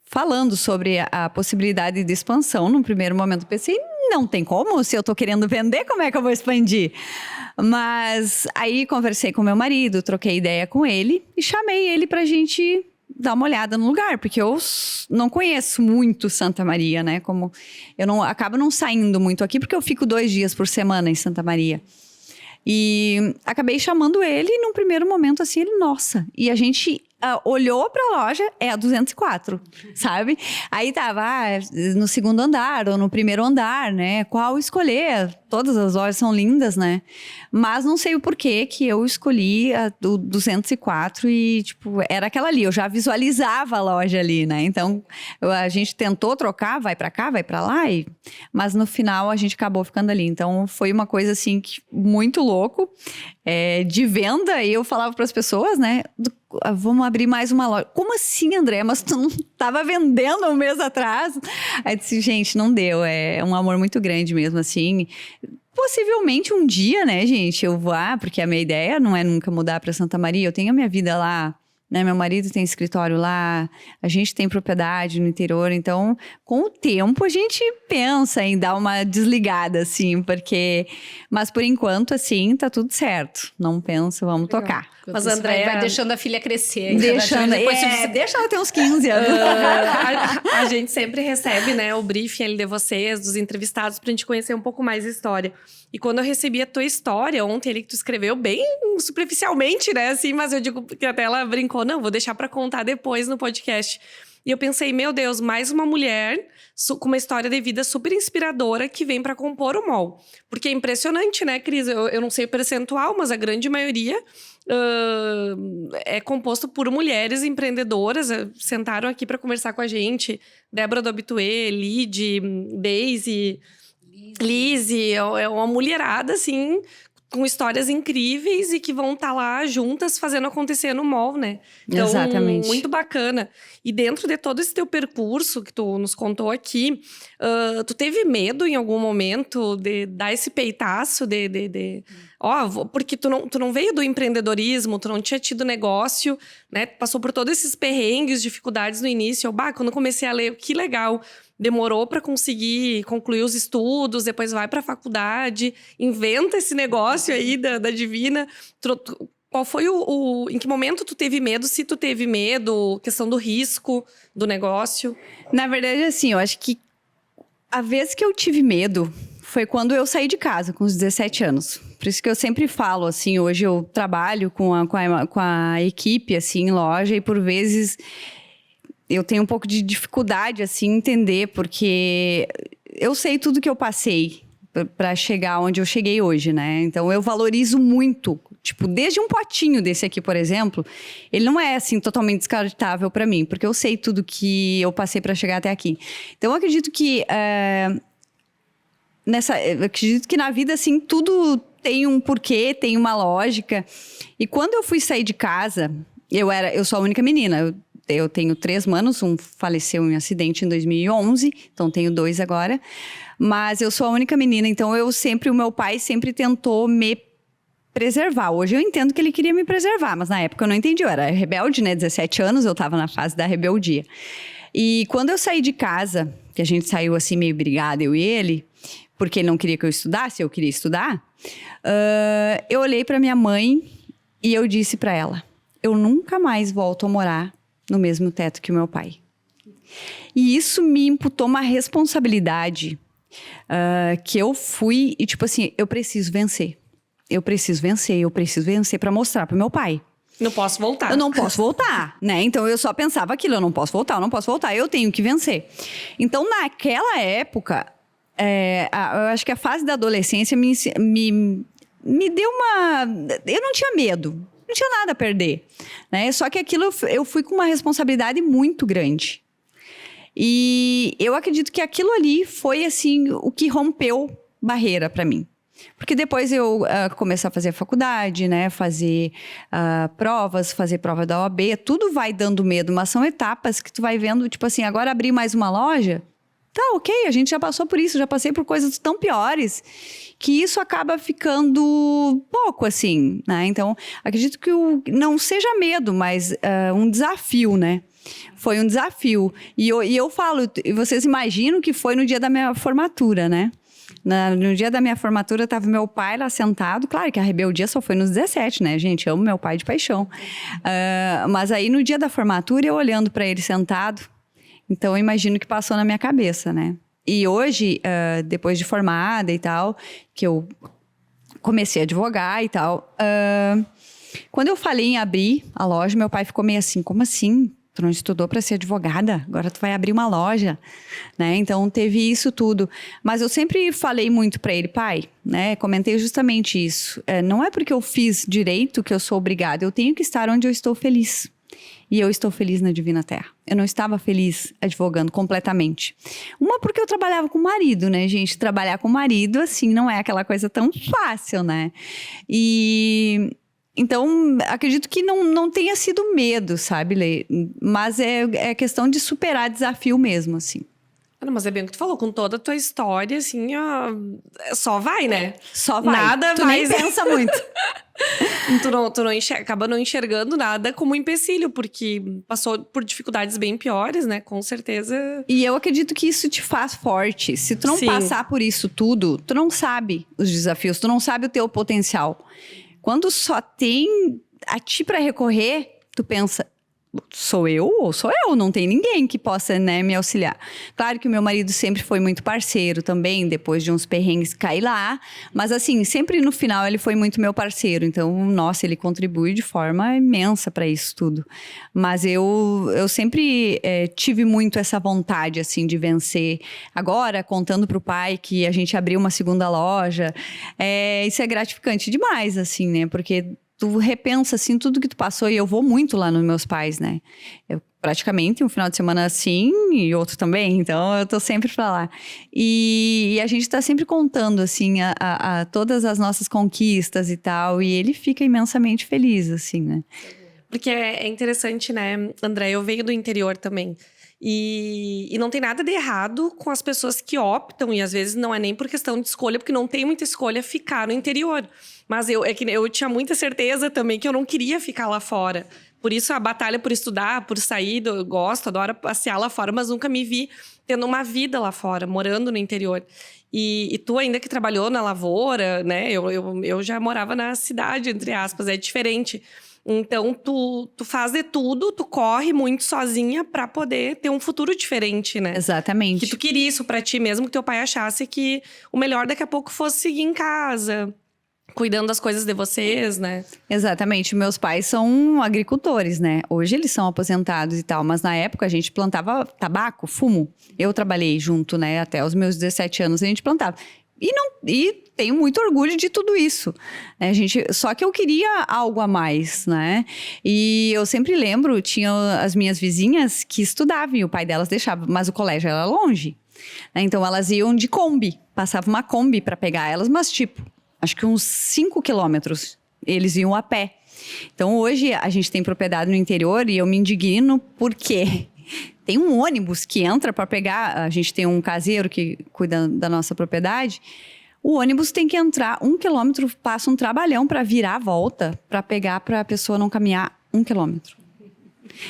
falando sobre a possibilidade de expansão, no primeiro momento eu pensei, não tem como, se eu tô querendo vender, como é que eu vou expandir? Mas aí conversei com meu marido, troquei ideia com ele e chamei ele pra gente dar uma olhada no lugar, porque eu não conheço muito Santa Maria, né? Como eu acabo não saindo muito aqui, porque eu fico 2 dias por semana em Santa Maria. E acabei chamando ele e num primeiro momento assim, ele, nossa. E a gente olhou pra loja, é a 204, sabe? Aí tava no segundo andar ou no primeiro andar, né? Qual escolher? Todas as lojas são lindas, né? Mas não sei o porquê que eu escolhi a do 204 e, tipo, era aquela ali. Eu já visualizava a loja ali, né? Então, a gente tentou trocar, vai pra cá, vai pra lá, mas no final a gente acabou ficando ali. Então, foi uma coisa, assim, muito louco. De venda, e eu falava para as pessoas, né? Vamos abrir mais uma loja. Como assim, André? Mas tu não estava vendendo um mês atrás? Aí eu disse, gente, não deu. É um amor muito grande mesmo, assim. Possivelmente um dia, né, gente, eu vou, porque a minha ideia não é nunca mudar para Santa Maria. Eu tenho a minha vida lá, né? Meu marido tem escritório lá, a gente tem propriedade no interior, então com o tempo a gente pensa em dar uma desligada, assim, porque... Mas por enquanto, assim, tá tudo certo. Não penso, vamos tocar. Mas Você Andréia vai deixando a filha crescer. Deixando, depois deixa ela ter uns 15 anos. A gente sempre recebe, né, o briefing ali de vocês, dos entrevistados, pra gente conhecer um pouco mais a história. E quando eu recebi a tua história ontem ali, que tu escreveu bem superficialmente, né, assim, mas eu digo que até ela brincou, não, vou deixar pra contar depois no podcast. E eu pensei, meu Deus, mais uma mulher com uma história de vida super inspiradora que vem pra compor o MOL. Porque é impressionante, né, Cris? Eu não sei o percentual, mas a grande maioria é composto por mulheres empreendedoras. Sentaram aqui pra conversar com a gente. Débora do Habitué, Lid, Daisy, Lizzie. É uma mulherada, assim... com histórias incríveis e que vão estar lá juntas fazendo acontecer no MOL, né? Então, exatamente. Muito bacana. E dentro de todo esse teu percurso que tu nos contou aqui, tu teve medo em algum momento de dar esse peitaço porque tu não veio do empreendedorismo, tu não tinha tido negócio, né? Passou por todos esses perrengues, dificuldades no início. Quando eu comecei a ler, que legal. Demorou para conseguir concluir os estudos, depois vai para a faculdade, inventa esse negócio aí da Divina. Qual foi em que momento tu teve medo? Se tu teve medo, questão do risco do negócio? Na verdade, assim, eu acho que a vez que eu tive medo foi quando eu saí de casa, com os 17 anos. Por isso que eu sempre falo, assim, hoje eu trabalho com a equipe, assim, em loja, e por vezes... eu tenho um pouco de dificuldade, assim, entender, porque eu sei tudo que eu passei para chegar onde eu cheguei hoje, né? Então, eu valorizo muito. Tipo, desde um potinho desse aqui, por exemplo, ele não é, assim, totalmente descartável para mim, porque eu sei tudo que eu passei para chegar até aqui. Então, eu acredito que... eu acredito que na vida, assim, tudo tem um porquê, tem uma lógica. E quando eu fui sair de casa, eu sou a única menina. Eu tenho 3 manos, um faleceu em um acidente em 2011, então tenho 2 agora. Mas eu sou a única menina, então o meu pai sempre tentou me preservar. Hoje eu entendo que ele queria me preservar, mas na época eu não entendi. Eu era rebelde, né? 17 anos, eu tava na fase da rebeldia. E quando eu saí de casa, que a gente saiu assim meio brigada, eu e ele, porque ele não queria que eu estudasse, eu queria estudar, eu olhei pra minha mãe e eu disse pra ela, eu nunca mais volto a morar no mesmo teto que o meu pai. E isso me imputou uma responsabilidade que eu fui... E tipo assim, eu preciso vencer. Eu preciso vencer para mostrar pro meu pai. Não posso voltar. Eu não posso voltar, né? Então, eu só pensava aquilo, eu não posso voltar, eu tenho que vencer. Então, naquela época, eu acho que a fase da adolescência me deu uma... Eu não tinha medo. Não tinha nada a perder, né? Só que aquilo eu fui com uma responsabilidade muito grande. E eu acredito que aquilo ali foi, assim, o que rompeu barreira para mim. Porque depois eu comecei a fazer faculdade, né? Fazer provas, fazer prova da OAB. Tudo vai dando medo, mas são etapas que tu vai vendo, tipo assim, agora abrir mais uma loja... Tá, ok, a gente já passou por isso, já passei por coisas tão piores, que isso acaba ficando pouco, assim, né? Então, acredito que não seja medo, mas um desafio, né? Foi um desafio. E eu falo, vocês imaginam que foi no dia da minha formatura, né? No dia da minha formatura, estava meu pai lá sentado. Claro que a rebeldia só foi nos 17, né, gente? Eu amo meu pai de paixão. Mas aí, no dia da formatura, eu olhando para ele sentado, então, eu imagino que passou na minha cabeça, né? E hoje, depois de formada e tal, que eu comecei a advogar e tal. Quando eu falei em abrir a loja, meu pai ficou meio assim, como assim? Tu não estudou para ser advogada? Agora tu vai abrir uma loja, né? Então teve isso tudo. Mas eu sempre falei muito para ele, pai, né? Comentei justamente isso. Não é porque eu fiz direito que eu sou obrigada. Eu tenho que estar onde eu estou feliz. E eu estou feliz na Divina Terra. Eu não estava feliz advogando completamente. Uma porque eu trabalhava com o marido, né, gente? Trabalhar com o marido, assim, não é aquela coisa tão fácil, né? Então, acredito que não tenha sido medo, sabe, Lê? Mas é questão de superar desafio mesmo, assim. Não, mas é bem o que tu falou, com toda a tua história, assim, ó, só vai, né? Só vai. Nada tu mais... nem pensa muito. Tu não acaba não enxergando nada como empecilho, porque passou por dificuldades bem piores, né? Com certeza. E eu acredito que isso te faz forte. Se tu não Sim. passar por isso tudo, tu não sabe os desafios, tu não sabe o teu potencial. Quando só tem a ti para recorrer, tu pensa, sou eu ou sou eu? Não tem ninguém que possa, né, me auxiliar. Claro que o meu marido sempre foi muito parceiro também, depois de uns perrengues cair lá. Mas assim, sempre no final ele foi muito meu parceiro. Então, nossa, ele contribui de forma imensa para isso tudo. Mas eu sempre tive muito essa vontade, assim, de vencer. Agora, contando pro pai que a gente abriu uma segunda loja, isso é gratificante demais, assim, né? Porque tu repensa, assim, tudo que tu passou. E eu vou muito lá nos meus pais, né? Eu praticamente um final de semana assim e outro também. Então, eu tô sempre pra lá. E a gente tá sempre contando, assim, a todas as nossas conquistas e tal. E ele fica imensamente feliz, assim, né? Porque é interessante, né, André? Eu venho do interior também. E não tem nada de errado com as pessoas que optam, e às vezes não é nem por questão de escolha, porque não tem muita escolha ficar no interior. Mas eu tinha muita certeza também que eu não queria ficar lá fora. Por isso a batalha por estudar, por sair, eu gosto, adoro passear lá fora, mas nunca me vi tendo uma vida lá fora, morando no interior. E tu ainda que trabalhou na lavoura, né? Eu já morava na cidade, entre aspas, é diferente. Então, tu faz de tudo, tu corre muito sozinha pra poder ter um futuro diferente, né? Exatamente. Que tu queria isso pra ti, mesmo que teu pai achasse que o melhor daqui a pouco fosse seguir em casa, cuidando das coisas de vocês, né? Exatamente. Meus pais são agricultores, né? Hoje eles são aposentados e tal, mas na época a gente plantava tabaco, fumo. Eu trabalhei junto, né? Até os meus 17 anos a gente plantava. E tenho muito orgulho de tudo isso. Né, gente? Só que eu queria algo a mais, né? E eu sempre lembro, tinha as minhas vizinhas que estudavam e o pai delas deixava, mas o colégio era longe. Né? Então elas iam de Kombi, passava uma Kombi para pegar elas, mas tipo, acho que uns 5 quilômetros eles iam a pé. Então hoje a gente tem propriedade no interior e eu me indigno porque tem um ônibus que entra para pegar. A gente tem um caseiro que cuida da nossa propriedade. O ônibus tem que entrar 1 quilômetro, passa um trabalhão para virar a volta, para pegar, para a pessoa não caminhar 1 quilômetro.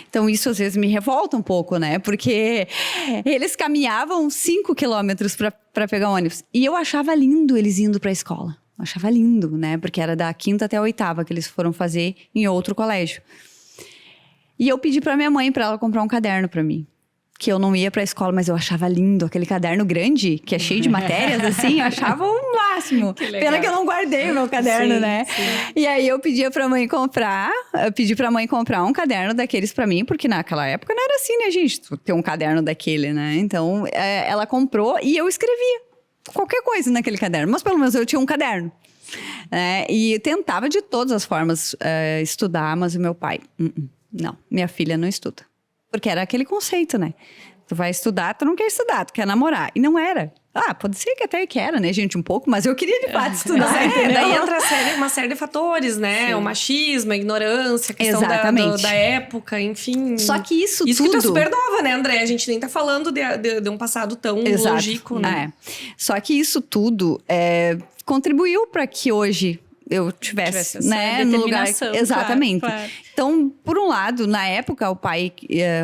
Então, isso às vezes me revolta um pouco, né? Porque eles caminhavam 5 quilômetros para pegar o ônibus. E eu achava lindo eles indo para a escola. Eu achava lindo, né? Porque era da 5ª até a 8ª que eles foram fazer em outro colégio. E eu pedi para minha mãe para ela comprar um caderno para mim. Que eu não ia pra escola, mas eu achava lindo. Aquele caderno grande, que é cheio de matérias, assim. Eu achava o máximo. Pena que eu não guardei o meu caderno, né? Sim. E aí eu pedi pra mãe comprar um caderno daqueles pra mim. Porque naquela época não era assim, né, gente? Ter um caderno daquele, né? Então, ela comprou e eu escrevia qualquer coisa naquele caderno. Mas pelo menos eu tinha um caderno. E tentava de todas as formas estudar, mas o meu pai... Não, minha filha não estuda. Porque era aquele conceito, né? Tu vai estudar, tu não quer estudar, tu quer namorar. E não era. Pode ser que até que era, né, gente, um pouco, mas eu queria de fato estudar. Daí entra uma série de fatores, né? Sim. O machismo, a ignorância, a questão da época, enfim. Só que isso tudo... Isso que tu é super nova, né, André? A gente nem tá falando de um passado tão longínquo, né? Só que isso tudo contribuiu para que hoje... eu tivesse né, no lugar... Exatamente. Claro. Então, por um lado, na época, o pai...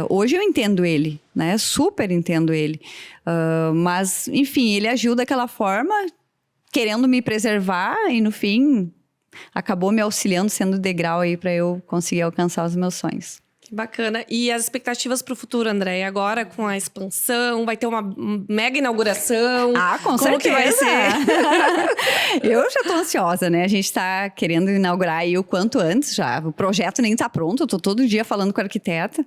hoje eu entendo ele, né? Super entendo ele. Mas, enfim, ele agiu daquela forma, querendo me preservar e, no fim, acabou me auxiliando, sendo degrau aí para eu conseguir alcançar os meus sonhos. Que bacana. E as expectativas para o futuro, André? Agora, com a expansão, vai ter uma mega inauguração? Com Como certeza. que vai ser? Eu já tô ansiosa, né? A gente tá querendo inaugurar aí o quanto antes já. O projeto nem tá pronto, eu tô todo dia falando com a arquiteta.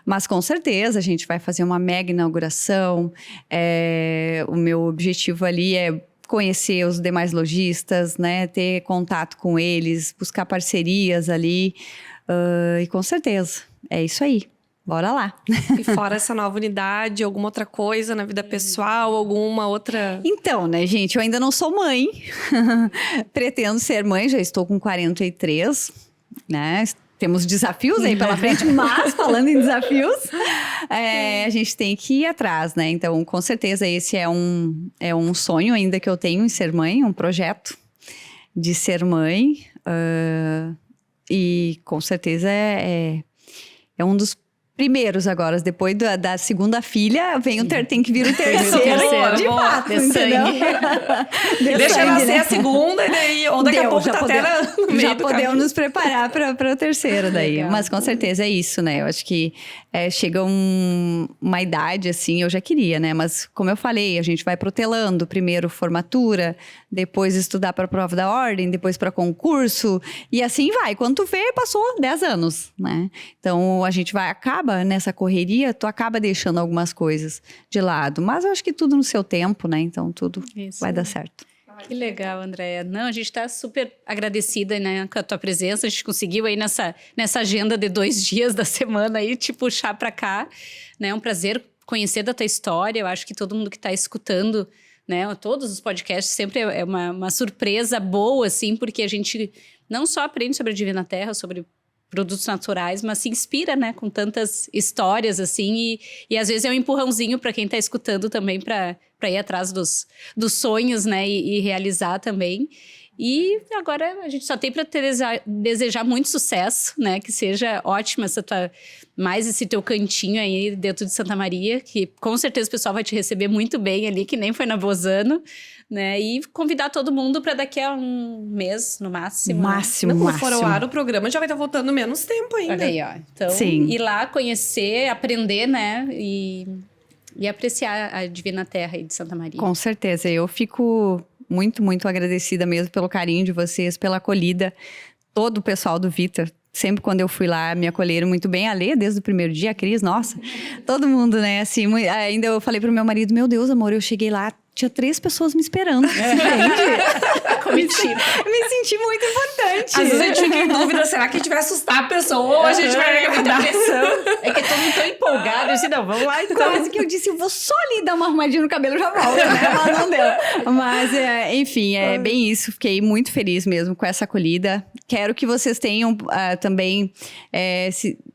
Mas com certeza a gente vai fazer uma mega inauguração. O meu objetivo ali é conhecer os demais lojistas, né? Ter contato com eles, buscar parcerias ali. E com certeza, é isso aí. Bora lá. E fora essa nova unidade, alguma outra coisa na vida pessoal, alguma outra... Então, né, gente, eu ainda não sou mãe. Pretendo ser mãe, já estou com 43, né? Temos desafios aí pela frente, mas falando em desafios, a gente tem que ir atrás, né? Então, com certeza, esse é um sonho ainda que eu tenho em ser mãe, um projeto de ser mãe. E com certeza é um dos primeiros agora. Depois da segunda filha, tem que vir o terceiro. De fato, entendeu? Deixa nascer a segunda e daí, ou daqui a pouco tá até no meio já do podemos caminho. nos preparar para o terceiro daí. Legal. Mas com certeza é isso, né? Eu acho que chega uma idade assim, eu já queria, né? Mas como eu falei, a gente vai protelando. Primeiro formatura, depois estudar para a prova da ordem, depois para concurso. E assim vai. Quando tu vê, passou 10 anos, né? Então a gente acaba nessa correria, tu acaba deixando algumas coisas de lado. Mas eu acho que tudo no seu tempo, né? Então tudo vai dar certo. Que legal, Andréia. Não, a gente está super agradecida, né, com a tua presença. A gente conseguiu aí nessa agenda de 2 dias da semana aí te puxar para cá. Né? É um prazer conhecer da tua história. Eu acho que todo mundo que está escutando, né, todos os podcasts, sempre é uma surpresa boa, assim, porque a gente não só aprende sobre a Divina Terra, sobre produtos naturais, mas se inspira, né, com tantas histórias, assim, e às vezes é um empurrãozinho para quem está escutando também para ir atrás dos sonhos, né, e realizar também. E agora a gente só tem para desejar muito sucesso, né, que seja ótima mais esse teu cantinho aí dentro de Santa Maria, que com certeza o pessoal vai te receber muito bem ali, que nem foi na Bozano, né, e convidar todo mundo para daqui a um mês, no máximo. Quando for ao ar, o programa já vai estar voltando menos tempo ainda. Olha aí, ó. Então, Sim. ir lá, conhecer, aprender, né, e apreciar a Divina Terra aí de Santa Maria. Com certeza, eu fico muito, muito agradecida mesmo pelo carinho de vocês, pela acolhida. Todo o pessoal do Vita, sempre quando eu fui lá, me acolheram muito bem. A Lê, desde o primeiro dia, a Cris, nossa. Todo mundo, né? Assim, ainda eu falei pro meu marido, meu Deus, amor, eu cheguei lá, tinha 3 pessoas me esperando. Comitiva. Me senti muito importante. Às vezes a gente fica em dúvida, será que a gente vai assustar a pessoa ou a gente vai agradar? É que todo mundo tão empolgado, eu disse, não, vamos lá então. Quase que eu disse, eu vou só ali dar uma arrumadinha no cabelo e já volto, né? Mas não deu. Mas, enfim, é bem isso. Fiquei muito feliz mesmo com essa acolhida. Quero que vocês tenham também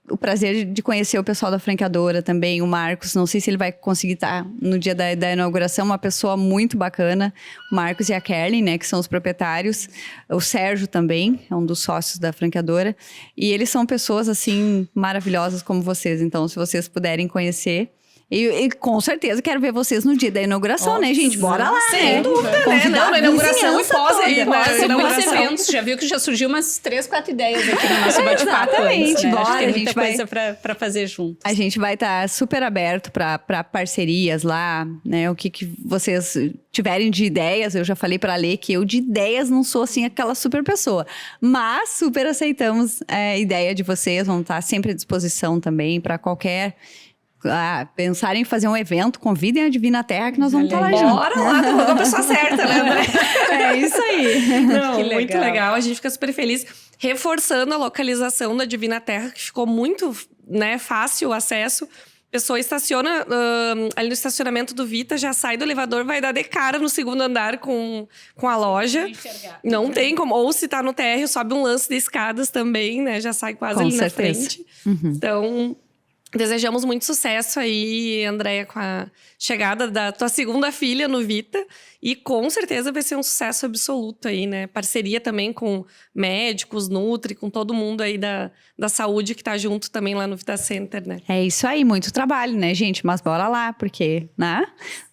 o prazer de conhecer o pessoal da franqueadora também, o Marcos. Não sei se ele vai conseguir estar no dia da inauguração, uma pessoa muito bacana. O Marcos e a Kerlin, né, que são os proprietários. O Sérgio também, é um dos sócios da franqueadora. E eles são pessoas, assim, maravilhosas como vocês. Então, se vocês puderem conhecer... E com certeza quero ver vocês no dia da inauguração, né, gente? Bora lá, sem dúvida, né? Convidar Na inauguração e pós aí, né? Segundo Inauguração. eventos, já viu que já surgiu umas 3, 4 ideias aqui no nosso bate-papo. Exatamente, antes, né? bora, Acho que tem a muita gente vai- coisa pra fazer junto. A gente vai estar super aberto para parcerias lá, né? O que vocês tiverem de ideias. Eu já falei para a Lê que eu de ideias não sou assim aquela super pessoa, mas super aceitamos a ideia de vocês. Vamos estar sempre à disposição também para qualquer pensarem em fazer um evento, convidem a Divina Terra que nós vamos estar lá juntos. Bora lá, tô falando a pessoa certa, né, André? É isso aí. Não, Que muito legal. legal. A gente fica super feliz. Reforçando a localização da Divina Terra, que ficou muito, né, fácil o acesso. A pessoa estaciona ali no estacionamento do Vita, já sai do elevador, vai dar de cara no segundo andar com a loja. Não tem como. Ou se tá no térreo, sobe um lance de escadas também, né? Já sai quase Com ali certeza. na frente. Então... Desejamos muito sucesso aí, Andréia, com a chegada da tua segunda filha no Vita. E com certeza vai ser um sucesso absoluto aí, né? Parceria também com médicos, Nutri, com todo mundo aí da saúde que tá junto também lá no Vita Center, né? É isso aí, muito trabalho, né, gente? Mas bora lá, porque, né?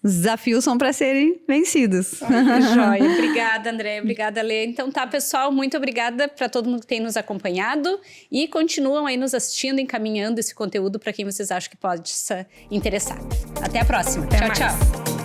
Os desafios são para serem vencidos. Joia. Obrigada, André. Obrigada, Lê. Então tá, pessoal, muito obrigada para todo mundo que tem nos acompanhado e continuam aí nos assistindo, encaminhando esse conteúdo para quem vocês acham que pode se interessar. Até a próxima. Até tchau, mais. tchau.